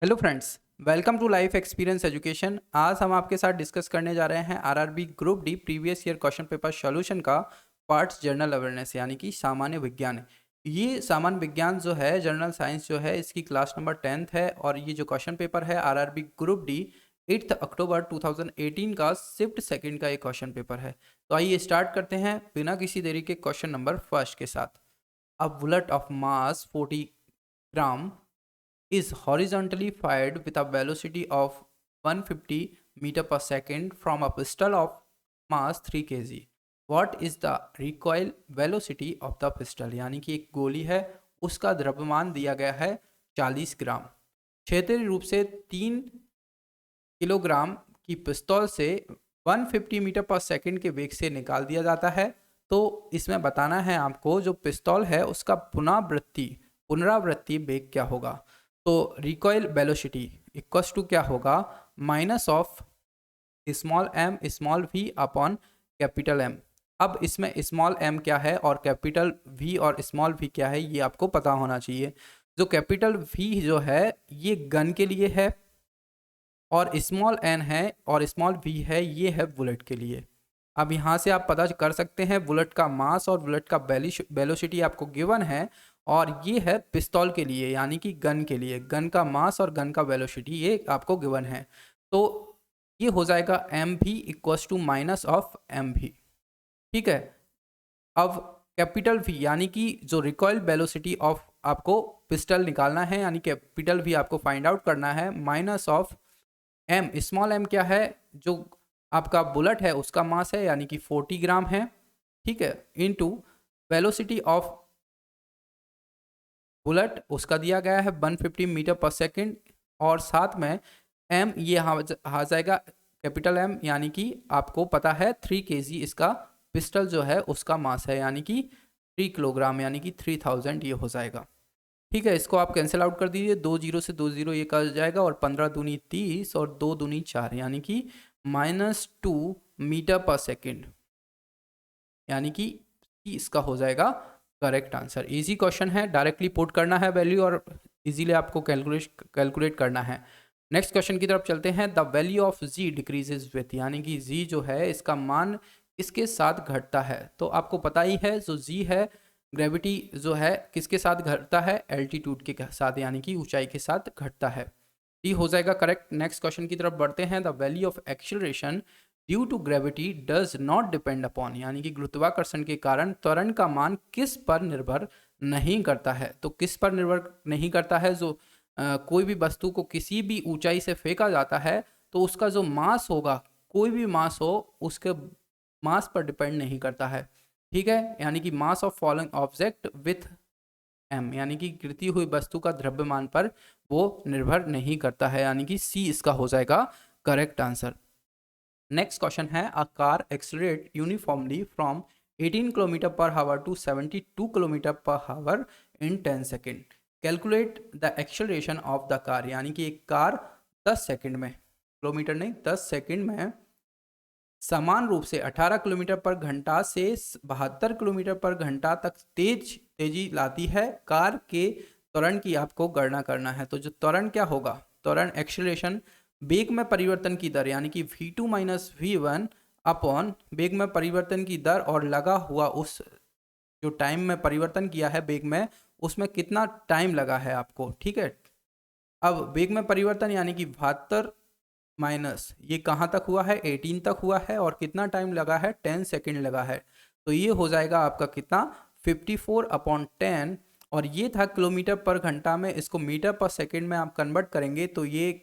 Hello friends, welcome to life experience education. आज हम आपके साथ डिस्कस करने जा रहे हैं RRB group D previous year question paper solution का पार्ट्स जनरल अवेयरनेस यानी कि सामान्य विज्ञान। ये सामान्य विज्ञान जो है, जनरल साइंस जो है, इसकी क्लास नंबर 10th है और ये जो क्वेश्चन पेपर है आरआरबी ग्रुप डी 8 अक्टूबर 2018 का शिफ्ट सेकंड का एक क्वेश्चन पेपर है। तो आइए स्टार्ट करते हैं बिना किसी देरी के क्वेश्चन नंबर फर्स्ट के साथ। A bullet of mass 40 gram is horizontally fired with a velocity of 150 meter per second from a pistol of mass 3 kg. What is the recoil velocity of the pistol? यानी कि एक गोली है, उसका द्रव्यमान दिया गया है 40 ग्राम। क्षेत्रीय रूप से 3 किलोग्राम की पिस्तौल से 150 मीटर पर सेकंड के वेग से निकाल दिया जाता है। तो इसमें बताना है आपको जो पिस्तौल है उसका पुनरावृत्ति वेग क्या होगा। तो रिकॉइल वेलोसिटी इक्वल्स टू क्या होगा, minus of small m small v upon capital M. अब इसमें स्मॉल एम क्या है और कैपिटल वी और स्मॉल वी क्या है ये आपको पता होना चाहिए। जो कैपिटल वी जो है ये गन के लिए है और स्मॉल एन है और स्मॉल वी है ये है बुलेट के लिए। अब यहाँ से आप पता कर सकते हैं बुलेट का मास और बुलेट का वेलोसिटी आपको गिवन है और ये है पिस्तौल के लिए यानी कि गन के लिए, गन का मास और गन का वेलोसिटी ये आपको गिवन है। तो ये हो जाएगा एम भी equals to minus of M भी। ठीक है, अब कैपिटल वी यानी कि जो रिकॉइल वेलोसिटी ऑफ आपको पिस्टल निकालना है यानी कैपिटल वी आपको फाइंड आउट करना है, minus of M small M क्या है, जो आपका बुलेट है उसका मास है यानी कि 40 ग्राम है। ठीक है, इनटू वेलोसिटी ऑफ बुलेट उसका दिया गया है 150 मीटर पर सेकंड और साथ में एम ये आ जाएगा कैपिटल एम यानी कि आपको पता है 3 केजी इसका पिस्टल जो है उसका मास है यानी कि 3 किलोग्राम यानी कि 3000 ये हो जाएगा। ठीक है, इसको आप कैंसिल आउट कर दीजिए, 2 जीरो से 2 जीरो ये कर जाएगा और 15 दूनी 30 और 2 दूनी 4 यानी कि -2 मीटर पर सेकेंड यानी कि इसका हो जाएगा करेक्ट आंसर। इजी क्वेश्चन है, डायरेक्टली पुट करना है वैल्यू और इजीली आपको कैलकुलेट करना है। नेक्स्ट क्वेश्चन की तरफ चलते हैं। The value of G decreases with यानी कि जी जो है इसका मान इसके साथ घटता है। तो आपको पता ही है जो जी है ग्रेविटी जो है किसके साथ घटता है, एल्टीट्यूड के साथ यानी कि ऊंचाई के साथ घटता है। डी हो जाएगा करेक्ट। नेक्स्ट क्वेश्चन की तरफ बढ़ते हैं। The value of acceleration due to gravity does not depend upon यानी कि गुरुत्वाकर्षण के कारण त्वरण का मान किस पर निर्भर नहीं करता है। तो किस पर निर्भर नहीं करता है, जो कोई भी वस्तु को किसी भी ऊंचाई से फेंका जाता है तो उसका जो मास होगा, कोई भी मास हो, उसके मास पर डिपेंड नहीं करता है। ठीक है, यानी कि mass of following object with M यानी कि गिरती हुई वस्तु का द्रव्यमान पर वो निर्भर नहीं करता है यानी कि सी इसका हो जाएगा करेक्ट आंसर। नेक्स्ट क्वेश्चन है। A car accelerate uniformly from 18 kilometre पर हावर टू 72 किलोमीटर पर हावर इन 10 second. Calculate the acceleration of the car यानी कि एक कार 10 सेकेंड में, किलोमीटर नहीं 10 सेकेंड में समान रूप से 18 किलोमीटर पर घंटा से 72 किलोमीटर पर घंटा तक तेजी लाती है। कार के त्वरण की आपको गणना करना है। तो जो त्वरण क्या होगा, त्वरण एक्सेलरेशन वेग में परिवर्तन की दर यानी कि v2 माइनस v1 अपॉन वेग में परिवर्तन की दर और लगा हुआ उस जो टाइम में परिवर्तन किया है वेग में उसमें कितना टाइम लगा है आपको। ठीक है, अब वेग में परिवर्तन यानी कि 72 माइनस ये कहाँ तक हुआ है, 18 तक हुआ है और कितना टाइम लगा है, 10 सेकेंड लगा है। तो ये हो जाएगा आपका कितना, 54/10 और ये था किलोमीटर पर घंटा में, इसको मीटर पर सेकेंड में आप कन्वर्ट करेंगे तो ये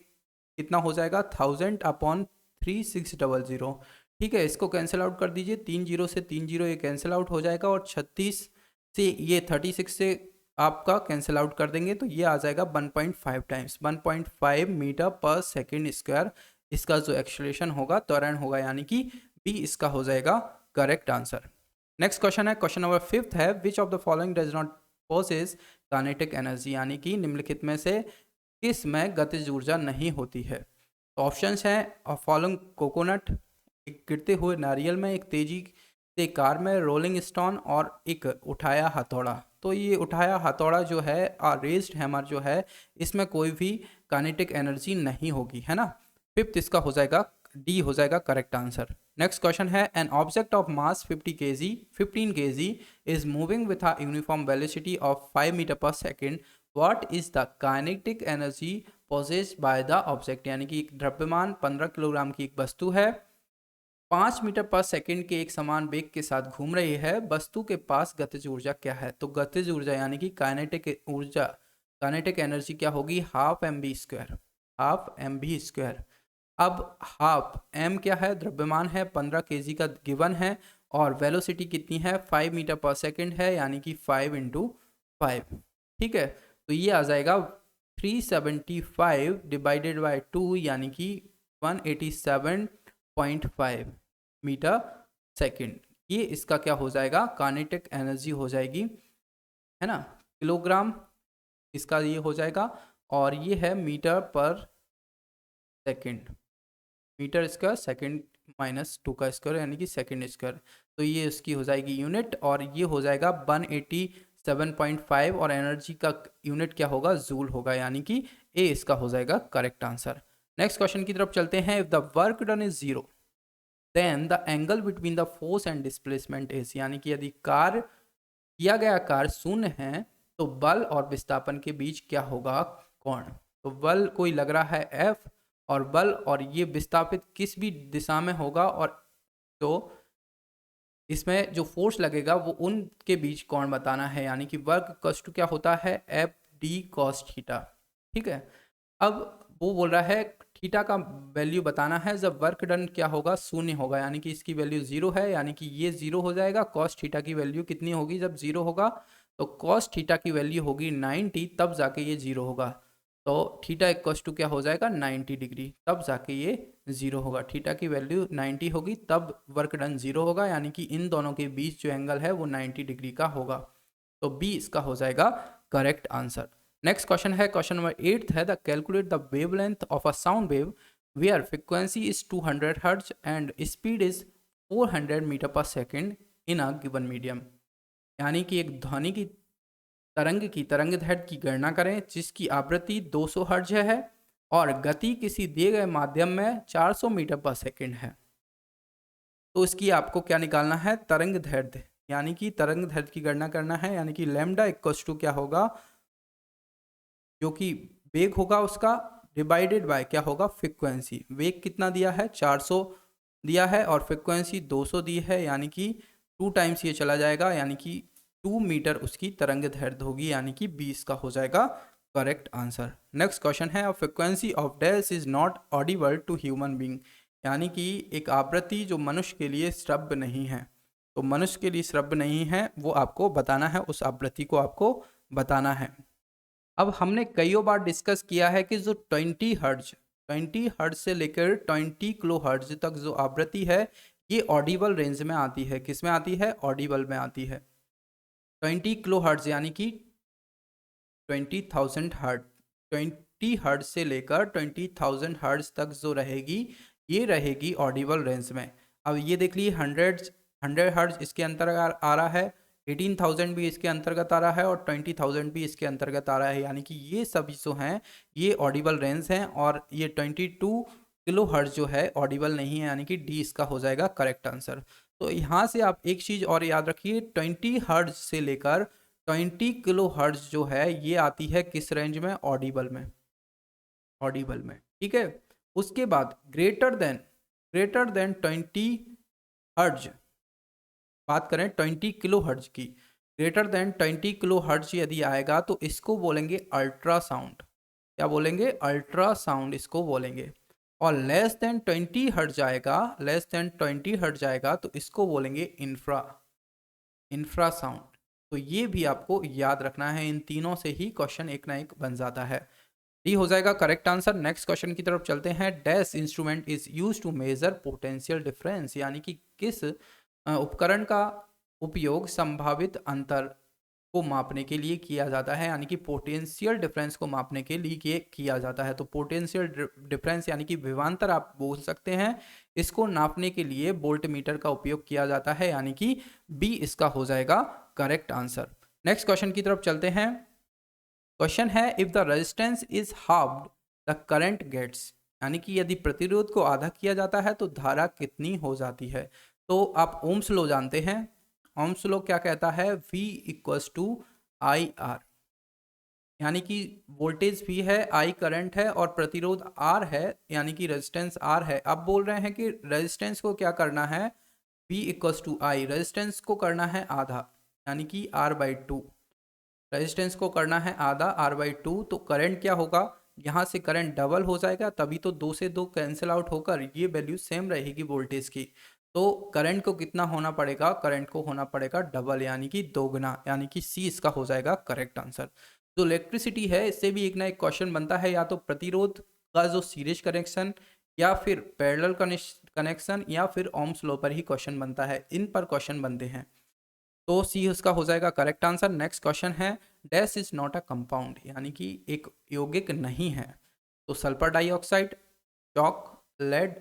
कितना हो जाएगा 1000/3600। ठीक है, इसको कैंसिल आउट कर दीजिए, 3 जीरो से 3 जीरो ये कैंसिल आउट हो जाएगा और 36 से ये 36 से आपका कैंसिल आउट कर देंगे तो ये आ जाएगा 1.5 times 1.5 metre per second square. इसका जो एक्सेलरेशन होगा, त्वरण होगा यानी कि बी इसका हो जाएगा करेक्ट आंसर। नेक्स्ट क्वेश्चन है, क्वेश्चन नंबर 5th है। Which of the following does not possess kinetic energy यानी कि निम्नलिखित में से किस में गतिज ऊर्जा नहीं होती है। तो ऑप्शंस हैं फॉलोइंग कोकोनट, एक गिरते हुए नारियल में एक तेजी एक कार में रोलिंग स्टोन और एक उठाया हथौड़ा। तो ये उठाया हथौड़ा जो है रेज्ड हैमर जो है, इसमें कोई भी काइनेटिक एनर्जी नहीं होगी, है ना। फिफ्थ इसका हो जाएगा डी, हो जाएगा करेक्ट आंसर। नेक्स्ट क्वेश्चन है, an object of mass 50 kg 15 kg is moving with a uniform velocity of 5 metre per second, what is the kinetic energy possessed by the object. यानी कि एक द्रव्यमान 15 किलोग्राम की एक वस्तु है, 5 मीटर पर सेकंड के एक समान वेग के साथ घूम रही है, वस्तु के पास गतिज ऊर्जा क्या है। तो गतिज ऊर्जा यानी कि काइनेटिक ऊर्जा, काइनेटिक एनर्जी क्या होगी, half M B square, half M B square. अब हाफ एम क्या है, द्रव्यमान है, 15 केजी का गिवन है, और वेलोसिटी कितनी है, 5 मीटर पर सेकंड है, यानी कि 5 × 5। ठीक है, तो ये आ जाएगा 375 डिवाइडेड बाय 2, यानी कि 187.5 मीटर सेकंड। ये इसका क्या हो जाएगा, काइनेटिक एनर्जी हो जाएगी, है ना। किलोग्राम इसका ये हो जाएगा, और ये है मीटर पर second, metre square second minus 2 का स्क्वायर यानी कि सेकंड स्क्वायर। तो ये इसकी हो जाएगी यूनिट, और ये हो जाएगा 187.5, और एनर्जी का यूनिट क्या होगा, जूल होगा, यानी कि ए इसका हो जाएगा करेक्ट आंसर। नेक्स्ट क्वेश्चन की तरफ चलते हैं। If the work done is 0 then the angle between the force and displacement is. यानी कि यदि कार्य किया गया कार्य शून्य है तो बल और विस्थापन के बीच क्या होगा, कोण। तो बल कोई लग रहा है F, और बल और ये विस्थापित किस भी दिशा में होगा, और तो इसमें जो फोर्स लगेगा वो उनके बीच कोण बताना है। यानी कि वर्क कॉस्ट क्या होता है, FD cos थीटा। ठीक है, अब वो बोल रहा है थीटा का वैल्यू बताना है जब वर्क डन क्या होगा, शून्य होगा, यानी कि इसकी वैल्यू 0 है, यानी कि ये 0 हो जाएगा। कॉस थीटा की वैल्यू कितनी होगी जब 0 होगा, तो कॉस थीटा की वैल्यू होगी 90, तब जाके ये 0 होगा। तो थीटा इक्वस टू क्या हो जाएगा, 90 डिग्री, तब जाके ये 0 होगा। थीटा की वैल्यू 90 होगी तब वर्क डन 0 होगा, यानी कि इन दोनों के बीच जो एंगल है वो 90 डिग्री का होगा। तो बी इसका हो जाएगा करेक्ट आंसर। नेक्स्ट क्वेश्चन है, क्वेश्चन नंबर 8 है, the calculate the wavelength of a sound wave where frequency is 200 hertz and speed is 400 metre per second in a given medium. यानी कि एक ध्वनि की तरंग दैर्ध्य की गणना करें जिसकी आवृत्ति 200 हर्ट्ज है और गति किसी दिए गए माध्यम में 400 मीटर पर सेकेंड है। तो इसकी आपको क्या निकालना है, तरंग दैर्ध्य, यानी कि तरंग दैर्ध्य की गणना करना है। यानी कि लैम्डा इक्वल्स टू क्या होगा, जो कि वेग होगा उसका डिवाइडेड बाय क्या होगा, फ्रीक्वेंसी। वेग कितना दिया है, 400 दिया है, और फ्रीक्वेंसी 200 दी है, यानी कि 2 टाइम्स ये चला जाएगा, यानी कि 2 मीटर उसकी तरंग दैर्ध्य होगी, यानी कि 20 का हो जाएगा करेक्ट आंसर। नेक्स्ट क्वेश्चन है, frequency of dash is not audible to human being. यानी कि एक आवृत्ति जो मनुष्य के लिए श्रव्य नहीं है, तो मनुष्य के लिए श्रव्य नहीं है वो आपको बताना है, उस आवृत्ति को आपको बताना है। अब हमने कई बार डिस्कस किया है कि जो 20 हर्ट्ज से लेकर 20 किलो हर्ट्ज तक जो आवृत्ति है ये ऑडिबल रेंज में आती है। किस में आती है, ऑडिबल में आती है। 20 किलो हर्ट्ज यानी कि 20,000 हर्ट्ज, 20 हर्ट्ज से लेकर 20,000 हर्ट्ज तक जो रहेगी ये रहेगी ऑडिबल रेंज में। अब ये देख लीजिए 100 हर्ट्ज इसके अंतर्गत आ रहा है, 18,000 भी इसके अंतर्गत आ रहा है, और 20,000 भी इसके अंतर्गत आ रहा है। यानी कि ये सभी जो हैं ये ऑडिबल रेंज हैं, और ये 22 किलो हर्ट्ज जो है ऑडिबल नहीं है, यानी कि डी इसका हो जाएगा करेक्ट आंसर। तो यहाँ से आप एक चीज़ और याद रखिए, 20 हर्ट्ज से लेकर 20 किलो हर्ट्ज जो है ये आती है किस रेंज में, ऑडिबल में, ऑडिबल में। ठीक है, उसके बाद ग्रेटर देन 20 हर्ट्ज, बात करें 20 किलो हर्ट्ज की, ग्रेटर देन 20 किलो हर्ट्ज यदि आएगा तो इसको बोलेंगे अल्ट्रासाउंड। क्या बोलेंगे, अल्ट्रासाउंड इसको बोलेंगे। और लेस देन 20 हर्ट्ज आएगा, लेस देन 20 हर्ट्ज आएगा तो इसको बोलेंगे इंफ्रासाउंड। तो ये भी आपको याद रखना है, इन तीनों से ही क्वेश्चन एक ना एक बन जाता है। डी हो जाएगा करेक्ट आंसर। नेक्स्ट क्वेश्चन की तरफ चलते हैं। Dash instrument is use to measure potential difference. यानी कि किस उपकरण का उपयोग संभावित अंतर को मापने के लिए किया जाता है, यानी कि पोटेंशियल डिफरेंस को मापने के लिए किया जाता है। तो पोटेंशियल डिफरेंस यानी कि विभवांतर आप बोल सकते हैं, इसको नापने के लिए वोल्ट मीटर का उपयोग किया जाता है, यानी कि बी इसका हो जाएगा करेक्ट आंसर। नेक्स्ट क्वेश्चन की तरफ चलते हैं। क्वेश्चन है if the resistance is halved the current gets, यानी कि यदि प्रतिरोध को आधा किया जाता है तो धारा कितनी हो जाती है। तो आप ओम्स लॉ जानते हैं। ओम्स लॉ क्या कहता है, V equals to I R, यानी कि वोल्टेज V है, I करंट है और प्रतिरोध R है, यानी कि रेजिस्टेंस R है। अब बोल रहे हैं कि रेजिस्टेंस को क्या करना है, V equals to I, resistance को करना है आधा, यानी कि R/2, रेजिस्टेंस को करना है आधा R/2। तो करंट क्या होगा, यहाँ से करंट डबल हो जाएगा, तभी तो 2 से 2 कैंसिल आउट होकर ये वैल्यू सेम रहेगी वोल्टेज की। तो करंट को कितना होना पड़ेगा, करंट को होना पड़ेगा डबल, यानी कि दोगुना, यानी कि सी इसका हो जाएगा करेक्ट आंसर। जो इलेक्ट्रिसिटी है इससे भी एक ना एक क्वेश्चन बनता है, या तो प्रतिरोध का जो सीरीज कनेक्शन, या फिर पैरेलल कनेक्शन, या फिर ओम्स लॉ पर ही क्वेश्चन बनता है, इन पर क्वेश्चन बनते हैं। तो सी उसका हो जाएगा करेक्ट आंसर। नेक्स्ट क्वेश्चन है dash is not a compound, यानी कि एक यौगिक नहीं है। तो sulphur dioxide, chalk, lead,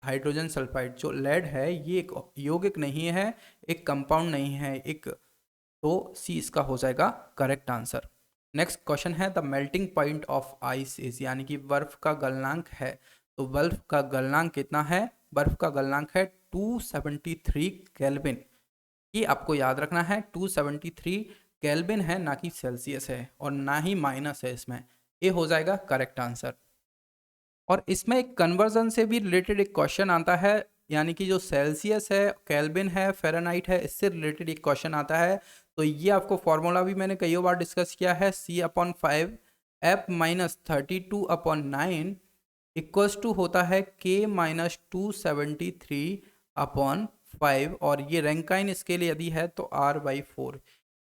hydrogen sulphide. जो लेड है ये एक यौगिक नहीं है, एक कंपाउंड नहीं है, एक, तो सी इसका हो जाएगा करेक्ट आंसर। नेक्स्ट क्वेश्चन है the melting point of ice is, यानी कि बर्फ का गलनांक है। तो बर्फ का गलनांक कितना है, बर्फ का गलनांक है 273 केल्विन। ये आपको याद रखना है, 273 केल्विन है, ना कि सेल्सियस है और ना ही माइनस है इसमें। ये हो जाएगा करेक्ट आंसर। और इसमें एक कन्वर्जन से भी रिलेटेड एक क्वेश्चन आता है, यानी कि जो सेल्सियस है, केल्विन है, फ़ारेनहाइट है, इससे रिलेटेड एक क्वेश्चन आता है। तो ये आपको फॉर्मूला भी मैंने कई बार डिस्कस किया है, C/5 F-32/9 इक्वल्स टू होता है K-273/5, और ये रैंकाइन स्केल यदि है तो R/4।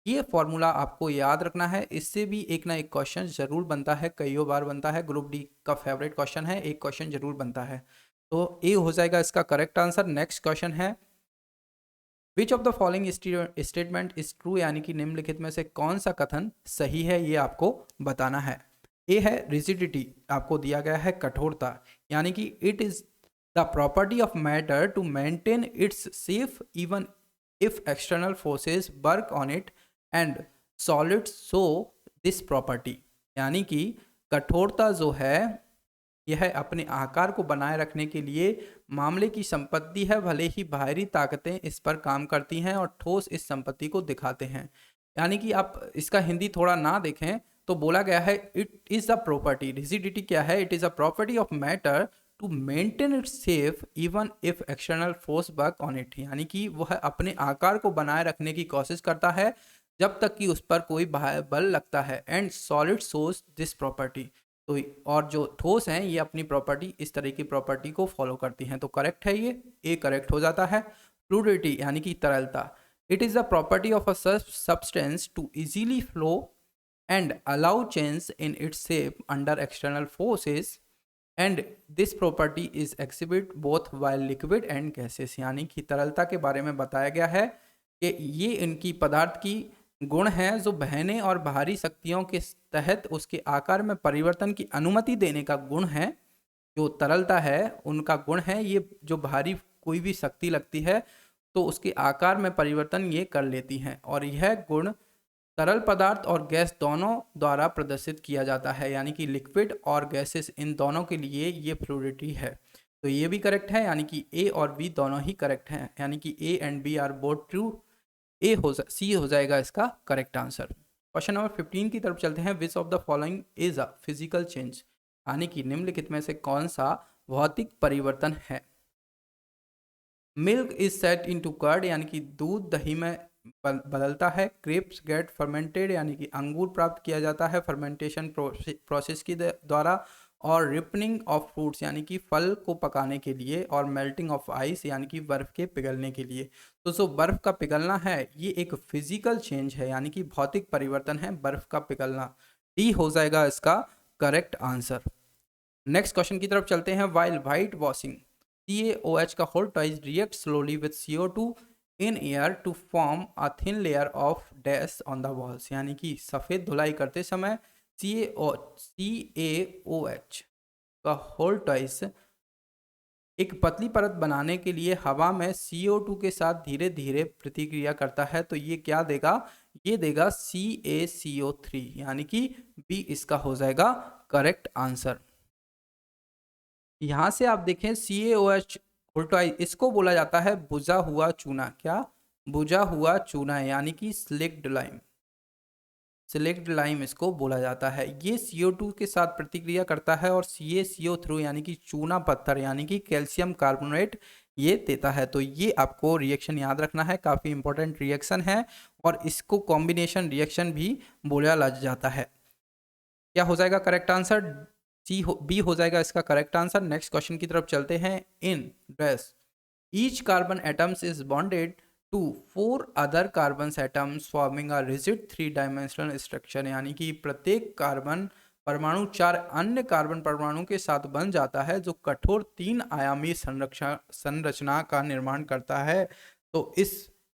ये फॉर्मूला आपको याद रखना है, इससे भी एक ना एक क्वेश्चन जरूर बनता है, कई बार बनता है, ग्रुप डी का फेवरेट क्वेश्चन है, एक क्वेश्चन जरूर बनता है। तो ए हो जाएगा इसका करेक्ट आंसर। नेक्स्ट क्वेश्चन है which of the following statement is true, यानी कि निम्नलिखित में से कौन सा कथन सही है, ये आपको बताना है। ए है रिजिडिटी, आपको दिया गया है कठोरता, यानी कि it is the property of matter to maintain its safe even if external forces work on it and solids show this property, यानी कि कठोरता जो है यह अपने आकार को बनाए रखने के लिए मामले की संपत्ति है, भले ही बाहरी ताकतें इस पर काम करती हैं और ठोस इस संपत्ति को दिखाते हैं। यानी कि आप इसका हिंदी थोड़ा ना देखें तो बोला गया है it is a property, rigidity क्या है, it is a property of matter to maintain it safe even if external force work on it, यानी कि वह अपने आकार को बनाए रखने की कोशिश करता है जब तक कि उस पर कोई बाहर बल लगता है। And solid source this property, तो और जो ठोस हैं ये अपनी प्रॉपर्टी, इस तरह की प्रॉपर्टी को फॉलो करती हैं। तो करेक्ट है ये, ए करेक्ट हो जाता है। फ्लूइडिटी यानी कि तरलता, it is the property of a substance to easily flow and allow change in its shape under external forces and this property is exhibit both while liquid and gases, यानी कि तरलता के बारे में बताया गया है कि ये इनकी पदार्थ की गुण हैं जो बहने और बाहरी शक्तियों के तहत उसके आकार में परिवर्तन की अनुमति देने का गुण है। जो तरलता है उनका गुण है ये, जो बाहरी कोई भी शक्ति लगती है तो उसके आकार में परिवर्तन ये कर लेती हैं, और यह गुण तरल पदार्थ और गैस दोनों द्वारा प्रदर्शित किया जाता है, यानी कि लिक्विड और गैसेस इन दोनों के लिए ये फ्लूइडिटी है। तो ये भी करेक्ट है, यानी कि ए और बी दोनों ही करेक्ट हैं, यानी कि A and B are both true. C हो जाएगा इसका करेक्ट आंसर। क्वेश्चन नंबर 15 की तरफ चलते हैं। विच of the following is a physical change, यानी कि निम्नलिखित में से कौन सा भौतिक परिवर्तन है। Milk is set into curd, यानी कि दूध दही में बदलता है। ग्रेप्स गेट फर्मेंटेड, यानी कि अंगूर प्राप्त किया जाता है फर्मेंटेशन प्रोसेस के द्वारा। और रिपनिंग ऑफ फ्रूट्स, यानी कि फल को पकाने के लिए। और मेल्टिंग ऑफ आइस, यानी कि बर्फ के पिघलने के लिए। तो जो बर्फ का पिघलना है ये एक फिजिकल चेंज है, यानी कि भौतिक परिवर्तन है बर्फ का पिघलना। डी हो जाएगा इसका करेक्ट आंसर। नेक्स्ट क्वेश्चन की तरफ चलते हैं। वाइल वाइट वॉशिंग CaOH का whole twice react slowly with CO2 in air to form a thin layer of dash on the walls, यानी कि सफ़ेद धुलाई करते समय CaOH का होल ट्वाइस एक पतली परत बनाने के लिए हवा में CO2 के साथ धीरे धीरे प्रतिक्रिया करता है। तो ये क्या देगा, ये देगा CaCO3, यानी कि बी इसका हो जाएगा करेक्ट आंसर। यहाँ से आप देखें CaOH उल्टाई, इसको बोला जाता है बुझा हुआ चूना। क्या? बुझा हुआ चूना, यानी कि स्लिक्ड लाइम। सिलेक्ट लाइम इसको बोला जाता है। ये CO2 के साथ प्रतिक्रिया करता है और CaCO3 यानी कि चूना पत्थर यानी कि कैल्शियम कार्बोनेट ये देता है। तो ये आपको रिएक्शन याद रखना है, काफ़ी इंपॉर्टेंट रिएक्शन है और इसको कॉम्बिनेशन रिएक्शन भी बोला जाता है। क्या हो जाएगा करेक्ट आंसर? बी हो जाएगा इसका करेक्ट आंसर। नेक्स्ट क्वेश्चन की तरफ चलते हैं। In dress each carbon atoms is bonded to 4 other carbon atoms forming a rigid 3 dimensional structure, यानी कि प्रत्येक कार्बन परमाणु 4 अन्य कार्बन परमाणु के साथ बन जाता है जो कठोर 3 आयामी संरचना का निर्माण करता है। तो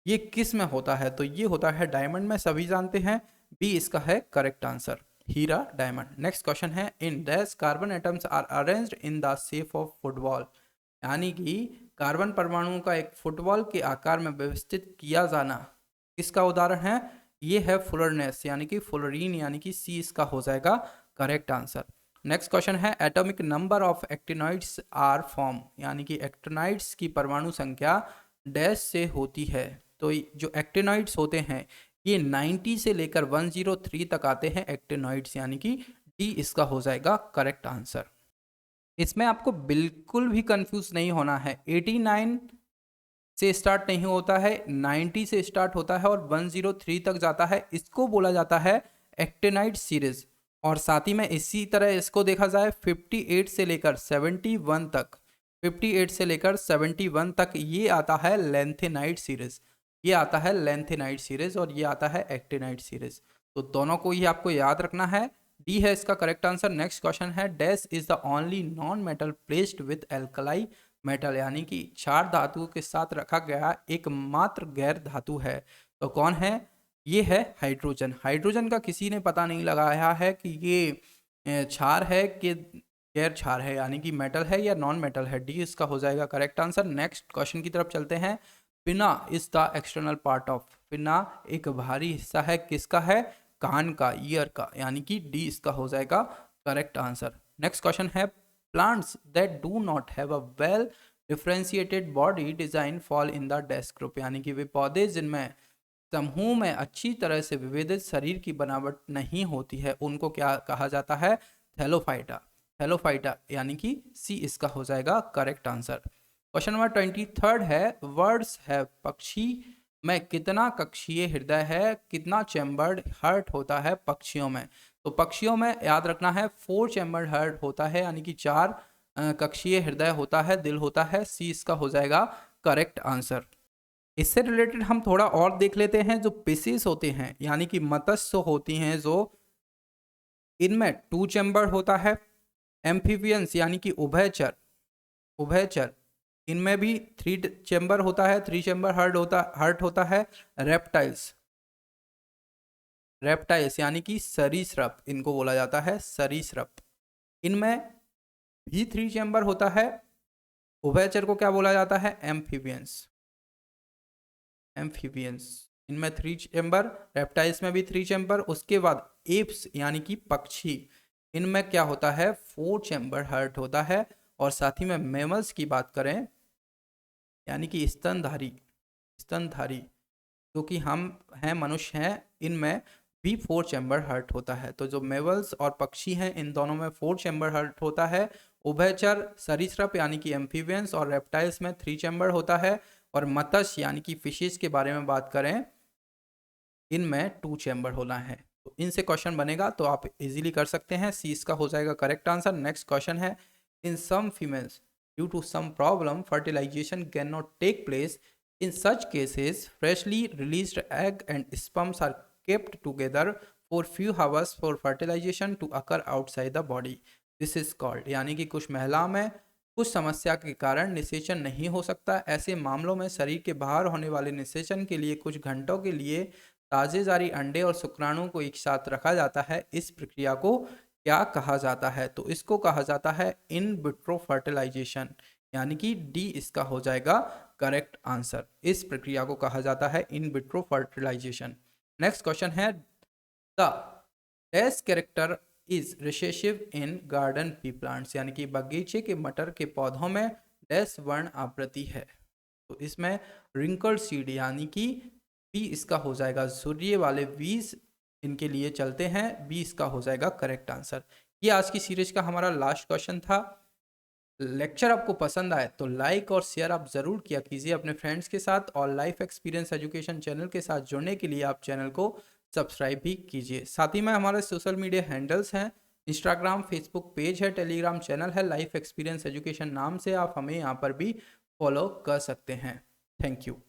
ये किस में होता है? तो ये होता है डायमंड में, सभी जानते हैं। बी इसका है करेक्ट आंसर, हीरा डायमंड। नेक्स्ट क्वेश्चन है। In dash carbon atoms are arranged in the shape of football, यानी कि कार्बन परमाणुओं का एक फुटबॉल के आकार में व्यवस्थित किया जाना इसका उदाहरण है? ये है फुलरनेस, यानी कि फुलरीन, यानी कि सी इसका हो जाएगा करेक्ट आंसर। नेक्स्ट क्वेश्चन है। Atomic number of actinoids are form, यानी कि एक्टिनॉइड्स की परमाणु संख्या डैश से होती है। तो जो एक्टिनॉइड्स होते हैं ये 90 से लेकर 103 तक आते हैं एक्टिनॉइड्स, यानी कि डी इसका हो जाएगा करेक्ट आंसर। इसमें आपको बिल्कुल भी कंफ्यूज नहीं होना है। 89 से स्टार्ट नहीं होता है, 90 से स्टार्ट होता है और 103 तक जाता है। इसको बोला जाता है एक्टिनाइड सीरीज। और साथ ही में इसी तरह इसको देखा जाए 58 से लेकर 71 तक, 58 से लेकर 71 तक ये आता है लेंथेनाइड सीरीज, ये आता है लेंथेनाइड सीरीज और ये आता है एक्टिनाइड सीरीज। तो दोनों को ही आपको याद रखना है। डी है इसका करेक्ट आंसर। नेक्स्ट क्वेश्चन है। Dash is the only non metal placed with alkali metal, यानी कि 4 धातुओं के साथ रखा गया एकमात्र गैर धातु है। तो कौन है? ये है हाइड्रोजन। हाइड्रोजन का किसी ने पता नहीं लगाया है कि ये क्षार है कि गैर क्षार है, यानी कि मेटल है या नॉन मेटल है। डी इसका हो जाएगा करेक्ट आंसर। नेक्स्ट क्वेश्चन की तरफ चलते हैं। पिना is the external part of, पिना एक बाहरी हिस्सा है, किसका है? कान का, ईयर का, यानी कि डी इसका हो जाएगा करेक्ट आंसर। नेक्स्ट क्वेश्चन है। Plants that do not have a well differentiated body design fall in the dash group, यानी कि वे पौधे जिनमें समूह में अच्छी तरह से विभेदित शरीर की बनावट नहीं होती है उनको क्या कहा जाता है? थैलोफाइटा, थैलोफाइटा, यानी कि सी इसका हो जाएगा करेक्ट आंसर। क्वेश्चन नंबर 23 है। वर्ड्स है पक्षी में कितना कक्षीय हृदय है, कितना चैम्बर्ड हार्ट होता है पक्षियों में? तो पक्षियों में याद रखना है 4 चैम्बर्ड हार्ट होता है, यानी कि 4 कक्षीय हृदय होता है, दिल होता है। सी इसका हो जाएगा करेक्ट आंसर। इससे रिलेटेड हम थोड़ा और देख लेते हैं। जो फिशेस होते हैं यानी कि मत्स्य होती हैं जो, इनमें 2 चैम्बर होता है। एम्फीबियंस यानी कि उभयचर, उभयचर इनमें भी 3 चैम्बर होता है, 3 चैम्बर हार्ट होता है। रेप्टाइल्स, रेप्टाइल्स यानी कि सरीसृप इनको बोला जाता है, सरीसृप, इनमें भी 3 चैम्बर होता है। उभयचर को क्या बोला जाता है? एम्फीबियंस, एम्फीबियंस इनमें 3 चैम्बर, रेप्टाइल्स में भी 3 चैम्बर। उसके बाद एप्स यानी कि पक्षी, इनमें क्या होता है? 4 चैम्बर हार्ट होता है। और साथ ही में मैमल्स की बात करें यानी कि स्तनधारी, स्तनधारी जो कि हम हैं, मनुष्य हैं, इनमें भी 4 चैम्बर हार्ट होता है। तो जो मैमल्स और पक्षी हैं इन दोनों में 4 चैम्बर हार्ट होता है। उभयचर सरीसृप यानी कि एम्फीबियंस और रेप्टाइल्स में 3 चैम्बर होता है। और मत्स्य यानी कि फिशेस के बारे में बात करें इनमें 2 चैम्बर होना है। तो इनसे क्वेश्चन बनेगा तो आप इजीली कर सकते हैं। सी इसका हो जाएगा करेक्ट आंसर। नेक्स्ट क्वेश्चन है। In some females due to some problem fertilisation can not take place, in such cases freshly released egg and sperms are kept together for few hours for fertilisation to occur outside the body, this is called, यानी कि कुछ महिलाओं में कुछ समस्या के कारण निषेचन नहीं हो सकता। ऐसे मामलों में शरीर के बाहर होने वाले निषेचन के लिए कुछ घंटों के लिए ताजे जारी अंडे और शुक्राणु को एक साथ रखा जाता है। इस प्रक्रिया को क्या कहा जाता है? तो इसको कहा जाता है इन विट्रो फर्टिलाइजेशन, यानी कि डी इसका हो जाएगा करेक्ट आंसर। इस प्रक्रिया को कहा जाता है in vitro fertilisation. Next question है the dash character is recessive in garden pea plants, यानी कि बगीचे के मटर के पौधों में डैश वर्ण आवृत्ति है। तो इसमें रिंकल्ड सीड यानी कि बी इसका हो जाएगा। सूर्य वाले बीज इनके लिए चलते हैं, बी इसका हो जाएगा करेक्ट आंसर। ये आज की सीरीज का हमारा लास्ट क्वेश्चन था। लेक्चर आपको पसंद आए तो लाइक और शेयर आप ज़रूर किया कीजिए अपने फ्रेंड्स के साथ, और लाइफ एक्सपीरियंस एजुकेशन चैनल के साथ जुड़ने के लिए आप चैनल को सब्सक्राइब भी कीजिए। साथ ही में हमारे सोशल मीडिया हैंडल्स हैं, इंस्टाग्राम, फेसबुक पेज है, टेलीग्राम चैनल है, लाइफ एक्सपीरियंस एजुकेशन नाम से आप हमें यहाँ पर भी फॉलो कर सकते हैं। Thank you.